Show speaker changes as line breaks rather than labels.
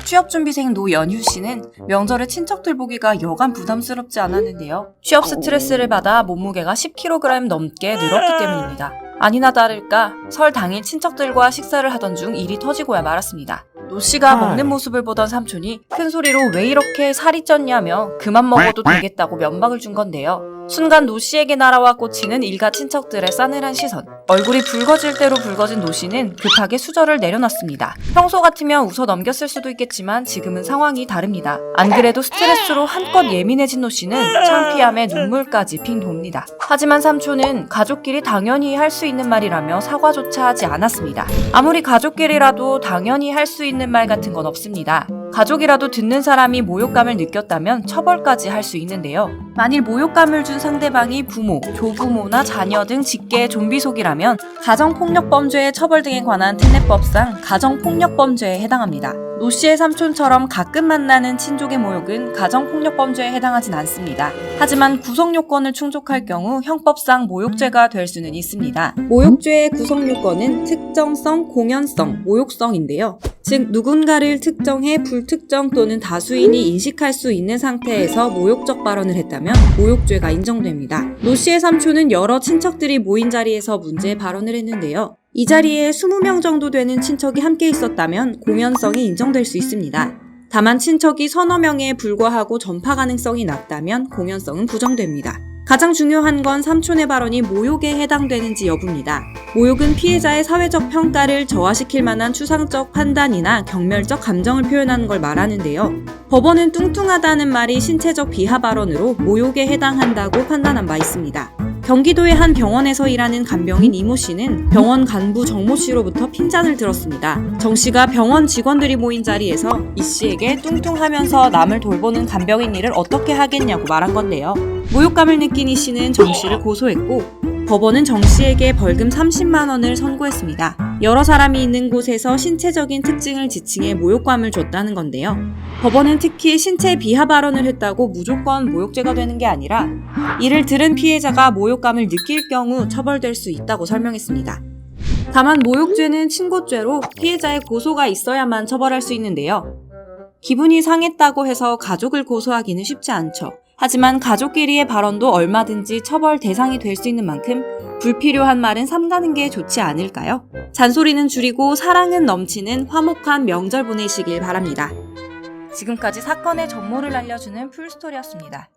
취업준비생 노연휴 씨는 명절에 친척들 보기가 여간 부담스럽지 않았는데요. 취업 스트레스를 받아 몸무게가 10kg 넘게 늘었기 때문입니다. 아니나 다를까 설 당일 친척들과 식사를 하던 중 일이 터지고야 말았습니다. 노 씨가 먹는 모습을 보던 삼촌이 큰 소리로 왜 이렇게 살이 쪘냐며 그만 먹어도 되겠다고 면박을 준 건데요. 순간 노 씨에게 날아와 꽂히는 일가 친척들의 싸늘한 시선. 얼굴이 붉어질 대로 붉어진 노 씨는 급하게 수저를 내려놨습니다. 평소 같으면 웃어 넘겼을 수도 있겠지만 지금은 상황이 다릅니다. 안 그래도 스트레스로 한껏 예민해진 노 씨는 창피함에 눈물까지 핑 돕니다. 하지만 삼촌은 가족끼리 당연히 할 수 있는 말이라며 사과조차 하지 않았습니다. 아무리 가족끼리라도 당연히 할 수 있는 말 같은 건 없습니다. 가족이라도 듣는 사람이 모욕감을 느꼈다면 처벌까지 할 수 있는데요. 만일 모욕감을 준 상대방이 부모, 조부모나 자녀 등 직계의 좀비속이라면 가정폭력범죄의 처벌 등에 관한 특례법상 가정폭력범죄에 해당합니다. 노 씨의 삼촌처럼 가끔 만나는 친족의 모욕은 가정폭력범죄에 해당하진 않습니다. 하지만 구성요건을 충족할 경우 형법상 모욕죄가 될 수는 있습니다. 모욕죄의 구성요건은 특정성, 공연성, 모욕성인데요. 즉 누군가를 특정해 불특정 또는 다수인이 인식할 수 있는 상태에서 모욕적 발언을 했다면 모욕죄가 인정됩니다. 노 씨의 삼촌은 여러 친척들이 모인 자리에서 문제 발언을 했는데요. 이 자리에 20명 정도 되는 친척이 함께 있었다면 공연성이 인정될 수 있습니다. 다만 친척이 서너 명에 불과하고 전파 가능성이 낮다면 공연성은 부정됩니다. 가장 중요한 건 삼촌의 발언이 모욕에 해당되는지 여부입니다. 모욕은 피해자의 사회적 평가를 저하시킬 만한 추상적 판단이나 경멸적 감정을 표현하는 걸 말하는데요. 법원은 뚱뚱하다는 말이 신체적 비하 발언으로 모욕에 해당한다고 판단한 바 있습니다. 경기도의 한 병원에서 일하는 간병인 이모 씨는 병원 간부 정모 씨로부터 핀잔을 들었습니다. 정 씨가 병원 직원들이 모인 자리에서 이 씨에게 뚱뚱하면서 남을 돌보는 간병인 일을 어떻게 하겠냐고 말한 건데요. 모욕감을 느낀 이 씨는 정 씨를 고소했고 법원은 정 씨에게 벌금 30만 원을 선고했습니다. 여러 사람이 있는 곳에서 신체적인 특징을 지칭해 모욕감을 줬다는 건데요. 법원은 특히 신체 비하 발언을 했다고 무조건 모욕죄가 되는 게 아니라 이를 들은 피해자가 모욕감을 느낄 경우 처벌될 수 있다고 설명했습니다. 다만 모욕죄는 친고죄로 피해자의 고소가 있어야만 처벌할 수 있는데요. 기분이 상했다고 해서 가족을 고소하기는 쉽지 않죠. 하지만 가족끼리의 발언도 얼마든지 처벌 대상이 될 수 있는 만큼 불필요한 말은 삼가는 게 좋지 않을까요? 잔소리는 줄이고 사랑은 넘치는 화목한 명절 보내시길 바랍니다. 지금까지 사건의 전모를 알려주는 풀스토리였습니다.